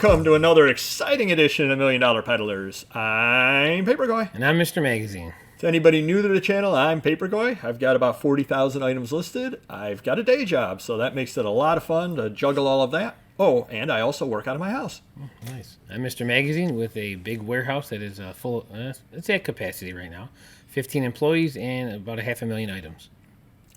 Welcome to another exciting edition of Million Dollar Peddlers. I'm Paperboy. And I'm Mr. Magazine. To anybody new to the channel, I'm Paperboy. I've got about 40,000 items listed. I've got a day job, so that makes it a lot of fun to juggle all of that. Oh, and I also work out of my house. Oh, nice. I'm Mr. Magazine with a big warehouse that is full. It's at capacity right now. 15 employees and about 500,000 items.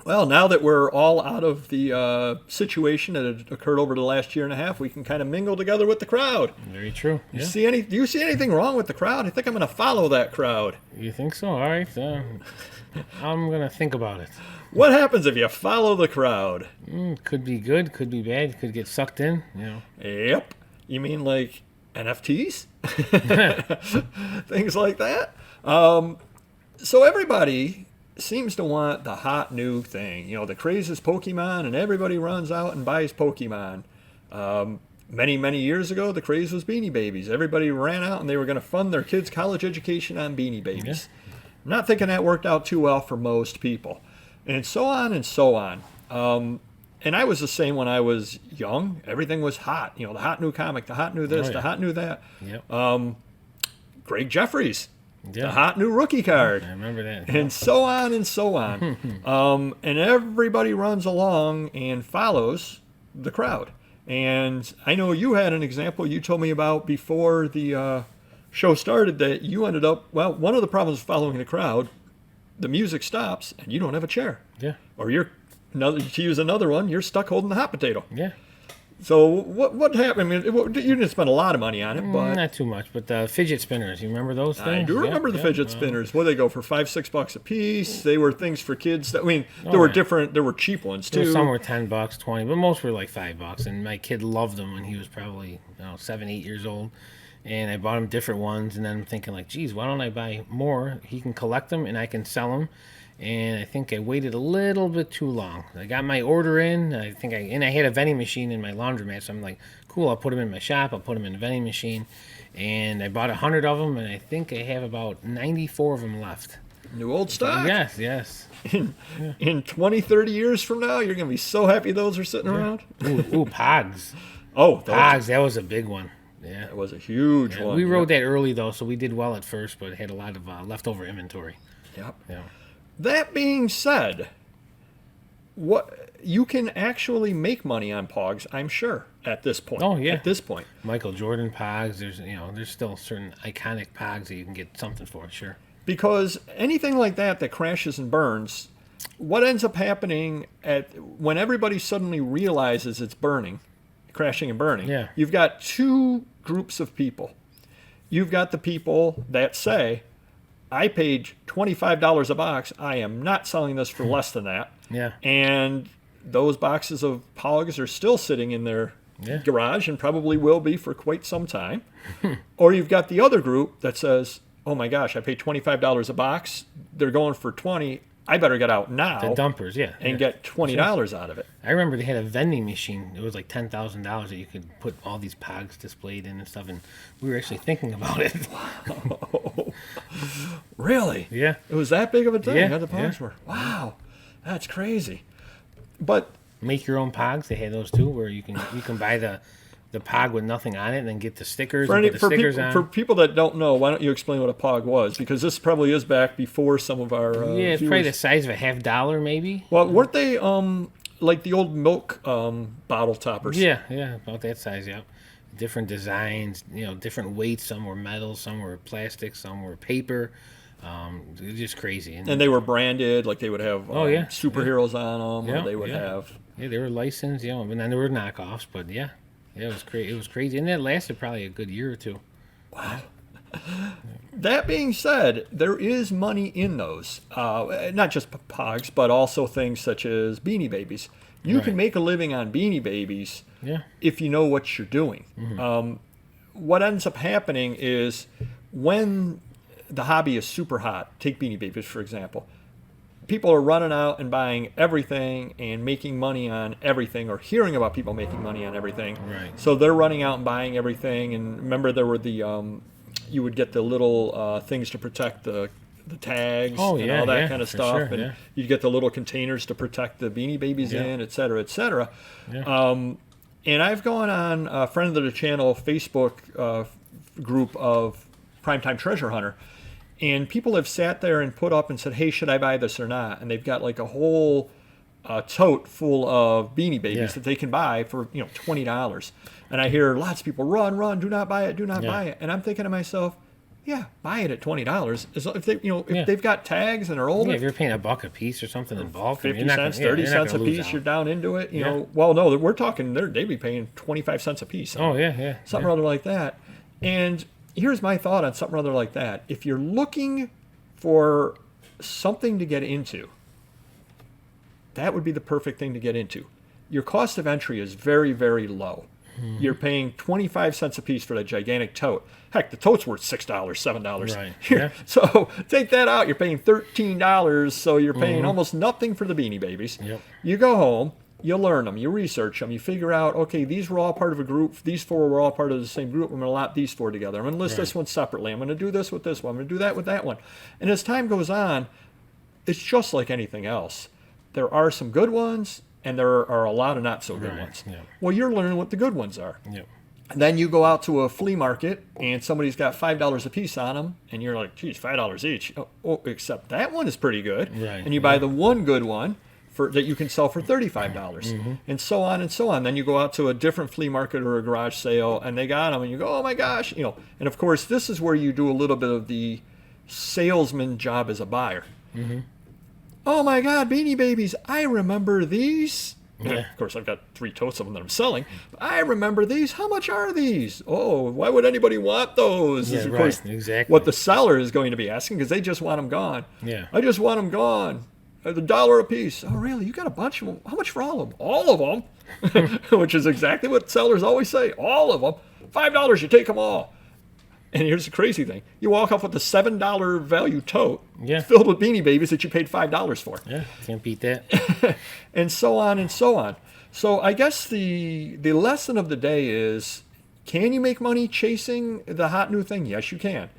Well, now that we're all out of the situation that had occurred over the last year and a half, we can kind of mingle together with the crowd. Very true. Do you see anything wrong with the crowd? I think I'm going to follow that crowd. You think so? All right. I'm going to think about it. What happens if you follow the crowd? Could be good, could be bad, could get sucked in, Yep. You mean like NFTs? Things like that? So everybody seems to want the hot new thing. You know, the craze is Pokemon, and everybody runs out and buys Pokemon. Many years ago, the craze was Beanie Babies. Everybody ran out and they were going to fund their kids' college education on Beanie Babies. Yeah. I'm not thinking that worked out too well for most people. And so on and so on. And I was the same when I was young. Everything was hot. You know, the hot new comic, the hot new this, the hot new that. Yep. Greg Jeffries. Yeah. The hot new rookie card. I remember that. And so on and so on. And everybody runs along and follows the crowd. And I know you had an example you told me about before the show started that you ended up, well, one of the problems with following the crowd, the music stops and you don't have a chair. Yeah. Or to use another one, you're stuck holding the hot potato. Yeah. So what happened? I mean, you didn't spend a lot of money on it, but not too much. But the fidget spinners, you remember those things? I do remember the fidget spinners. What they go for $5-6 a piece? They were things for kids. There were different. There were cheap ones too. Some were $10, $20, but most were like $5. And my kid loved them when he was probably 7, 8 years old. And I bought him different ones. And then I'm thinking like, geez, why don't I buy more? He can collect them and I can sell them. And I think I waited a little bit too long. I got my order in. I had a vending machine in my laundromat, so I'm like, cool. I'll put them in my shop. I'll put them in the vending machine, and I bought 100 of them, and I think I have about 94 of them left. New old stock. Yes. In 20, 30 years from now, you're gonna be so happy those are sitting around. Ooh, Pogs. Oh, Pogs. That was a big one. Yeah, that was a huge one. We rode that early though, so we did well at first, but it had a lot of leftover inventory. Yep. Yeah. That being said, what you can actually make money on Pogs, I'm sure, at this point. Oh yeah. At this point, Michael Jordan Pogs. There's still certain iconic Pogs that you can get something for, sure. Because anything like that crashes and burns, what ends up happening when everybody suddenly realizes it's burning, crashing and burning? Yeah. You've got two groups of people. You've got the people that say, I paid $25 a box. I am not selling this for less than that. Yeah. And those boxes of Pogs are still sitting in their garage and probably will be for quite some time. Or you've got the other group that says, oh my gosh, I paid $25 a box. They're going for $20. I better get out now. The dumpers, and get $20 out of it. I remember they had a vending machine. It was like $10,000 that you could put all these Pogs displayed in and stuff, and we were actually thinking about it. Wow. Really? Yeah. It was that big of a thing? Yeah. The Pogs were. Wow. That's crazy. But make your own Pogs. They had those too, where you can buy the Pog with nothing on it and then get the stickers for people that don't know, why don't you explain what a Pog was? Because this probably is back before some of our it's viewers. probably the size of a $50 maybe. Well, weren't they like the old milk bottle toppers? Yeah, about that size, yeah. Different designs, different weights. Some were metal, some were plastic, some were paper. It was just crazy. And they were branded, like they would have superheroes on them, or they would have... Yeah, they were licensed, and then there were knockoffs, but yeah. Yeah, it was crazy. And that lasted probably a good year or two. Wow. That being said, there is money in those. Not just Pogs, but also things such as Beanie Babies. You can make a living on Beanie Babies if you know what you're doing. Mm-hmm. What ends up happening is when the hobby is super hot, take Beanie Babies, for example, people are running out and buying everything and making money on everything, or hearing about people making money on everything. Right. So they're running out and buying everything. And remember, there were you would get the little things to protect the tags and all that kind of stuff. Sure, and you'd get the little containers to protect the Beanie Babies in, et cetera, et cetera. Yeah. And I've gone on a friend of the channel Facebook group of Primetime Treasure Hunter, and people have sat there and put up and said, hey, should I buy this or not? And they've got like a whole tote full of Beanie Babies that they can buy for $20. And I hear lots of people, run, do not buy it, do not buy it. And I'm thinking to myself, yeah, buy it at $20. If they, if they've got tags and are older, if you're paying $1 a piece or something in bulk, 50 cents, 30 cents a piece, you're down into it. You know, well, no, we're talking they'd be paying 25 cents a piece. Something rather like that. And here's my thought on something rather like that. If you're looking for something to get into, that would be the perfect thing to get into. Your cost of entry is very, very low. You're paying 25 cents a piece for that gigantic tote. Heck, the tote's worth $6, $7. Right. Yeah. So take that out. You're paying $13. So you're paying almost nothing for the Beanie Babies. Yep. You go home, you learn them, you research them, you figure out, okay, these were all part of a group. These 4 were all part of the same group. I'm going to lap these 4 together. I'm going to list this one separately. I'm going to do this with this one. I'm going to do that with that one. And as time goes on, it's just like anything else. There are some good ones, and there are a lot of not so good ones. Yep. Well, you're learning what the good ones are. Yep. And then you go out to a flea market, and somebody's got $5 a piece on them, and you're like, geez, $5 each. Oh, except that one is pretty good. Right. And you buy the one good one that you can sell for $35, and so on and so on. Then you go out to a different flea market or a garage sale, and they got them, and you go, oh my gosh, And of course, this is where you do a little bit of the salesman job as a buyer. Oh my God, Beanie Babies! I remember these. Yeah. Of course, I've got 3 totes of them that I'm selling. But I remember these. How much are these? Oh, why would anybody want those? Yeah, Is, of right. course, Exactly. what the seller is going to be asking, because they just want them gone. Yeah. I just want them gone. $1 a piece. Oh, really? You got a bunch of them? How much for all of them? All of them, which is exactly what sellers always say. All of them. $5. You take them all. And here's the crazy thing. You walk off with a $7 value tote filled with Beanie Babies that you paid $5 for. Yeah, can't beat that. And so on and so on. So I guess the lesson of the day is, can you make money chasing the hot new thing? Yes, you can.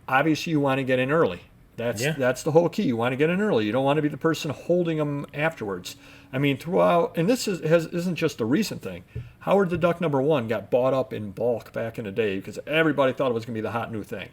Obviously, you want to get in early. That's the whole key. You want to get in early. You don't want to be the person holding them afterwards. I mean, throughout, and this isn't just a recent thing. Howard the Duck #1 got bought up in bulk back in the day because everybody thought it was going to be the hot new thing.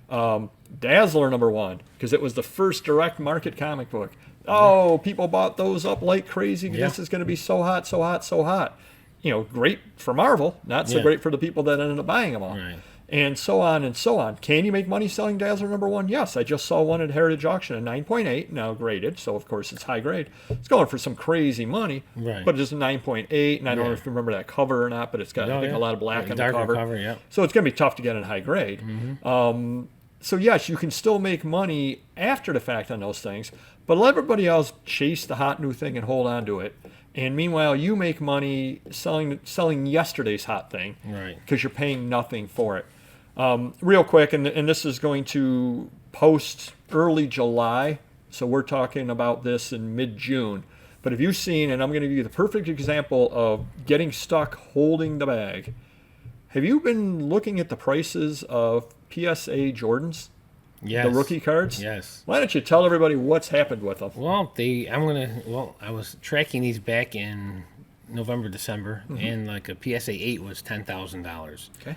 Dazzler #1, because it was the first direct market comic book. Oh, people bought those up like crazy. This is going to be so hot, so hot, so hot. Great for Marvel, not so great for the people that ended up buying them all. Right. And so on and so on. Can you make money selling Dazzler #1? Yes, I just saw one at Heritage Auction at 9.8, now graded, so of course it's high grade. It's going for some crazy money, but it's a 9.8, and I don't know if you remember that cover or not, but it's got I think a lot of black on the cover. So it's going to be tough to get in high grade. So yes, you can still make money after the fact on those things, but let everybody else chase the hot new thing and hold on to it. And meanwhile, you make money selling yesterday's hot thing, because you're paying nothing for it. Real quick, and this is going to post early July, so we're talking about this in mid-June. But have you seen, and I'm going to give you the perfect example of getting stuck holding the bag. Have you been looking at the prices of PSA Jordans? Yes. The rookie cards? Yes. Why don't you tell everybody what's happened with them? Well, I was tracking these back in November, December, and like a PSA 8 was $10,000. Okay.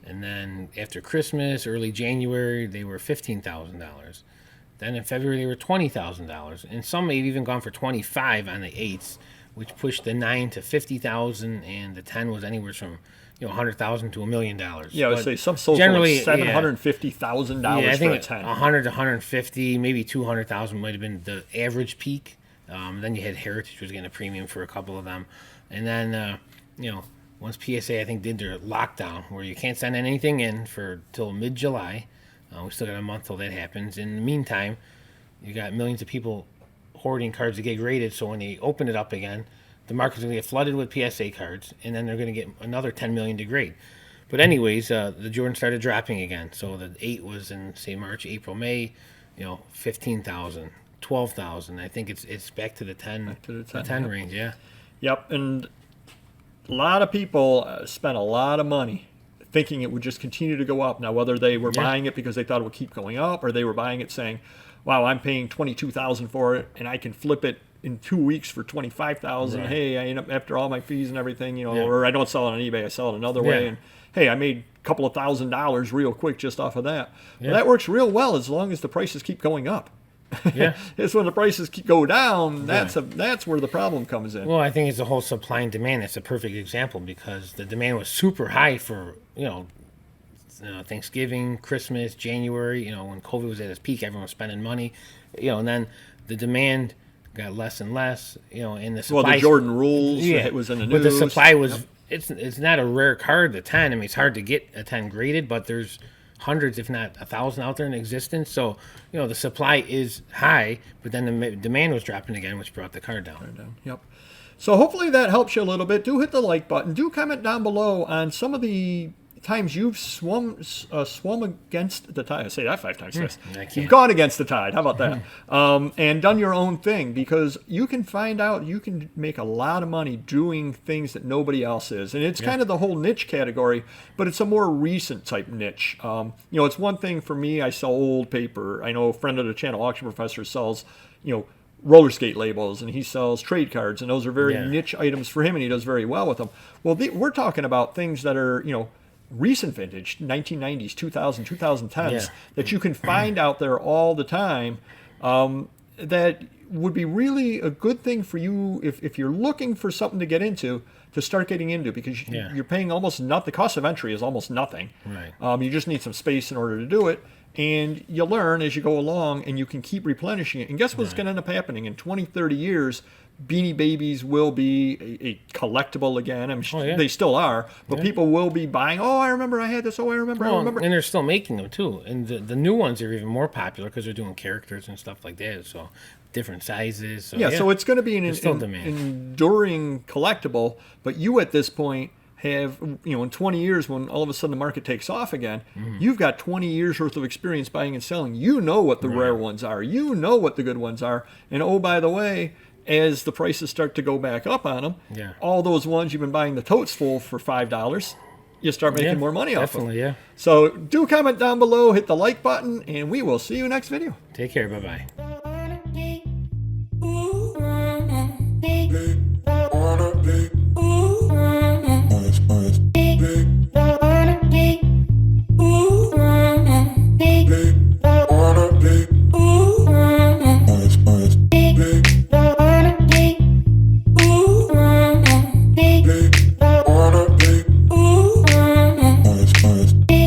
And then after Christmas, early January, they were $15,000. Then in February, they were $20,000. And some may have even gone for $25,000 on the 8s, which pushed the 9 to $50,000, and the 10 was anywhere from $100,000 to $1 million. Yeah, I would say some sold for like $750,000 for a 10. 100 to 150, maybe 200,000 might have been the average peak. Then you had Heritage was getting a premium for a couple of them, and then once PSA I think did their lockdown where you can't send anything in for till mid-July. We still got a month till that happens. In the meantime, you got millions of people hoarding cards to get graded. So when they open it up again, the market's going to get flooded with PSA cards, and then they're going to get another 10 million to grade. But anyways, the Jordan started dropping again. So the 8 was in, say, March, April, May, 15,000, 12,000. I think it's back to the 10, the 10 range, yeah. Yep, and a lot of people spent a lot of money thinking it would just continue to go up. Now, whether they were buying it because they thought it would keep going up, or they were buying it saying, wow, I'm paying $22,000 for it, and I can flip it in 2 weeks for 25,000. Right. Hey, I end up after all my fees and everything, Yeah. or I don't sell it on eBay, I sell it another way, Yeah. and hey, I made a couple of $1,000s real quick just off of that. Yeah. Well, that works real well as long as the prices keep going up. Yeah. It's when the prices go down, that's where the problem comes in. Well, I think it's the whole supply and demand. It's a perfect example because the demand was super high for, Thanksgiving, Christmas, January, when COVID was at its peak, everyone was spending money, and then the demand got less and less, and the supply. Well, the Jordan rules, it was in the news. But the supply was, it's not a rare card, the 10. I mean, it's hard to get a 10 graded, but there's hundreds, if not 1,000 out there in existence. So, the supply is high, but then the demand was dropping again, which brought the card down. Yep. So hopefully that helps you a little bit. Do hit the like button. Do comment down below on some of the times you've swum against the tide. I say that 5 times fast. You've gone against the tide. How about that? And done your own thing, because you can find out you can make a lot of money doing things that nobody else is. And it's kind of the whole niche category, but it's a more recent type niche. It's one thing for me. I sell old paper. I know a friend of the channel, Auction Professor, sells, roller skate labels, and he sells trade cards, and those are very niche items for him, and he does very well with them. Well, we're talking about things that are, recent vintage, 1990s, 2000, 2010s, that you can find out there all the time, that would be really a good thing for you if you're looking for something to get into, to start getting into, because you're paying almost nothing. The cost of entry is almost nothing. Right. You just need some space in order to do it, and you learn as you go along, and you can keep replenishing it. And guess what's going to end up happening? In 20, 30 years, Beanie Babies will be a collectible again. I mean, they still are, but people will be buying. Oh, I remember I had this. Oh, I remember. And they're still making them too. And the new ones are even more popular because they're doing characters and stuff like that. So different sizes. So, so it's going to be an demand. enduring collectible. But you at this point have, in 20 years, when all of a sudden the market takes off again, you've got 20 years worth of experience buying and selling. You know what the rare ones are. You know what the good ones are. And oh, by the way, as the prices start to go back up on them, all those ones you've been buying the totes full for $5, you start making more money off them. Definitely. So do comment down below, hit the like button, and we will see you next video. Take care. Bye-bye.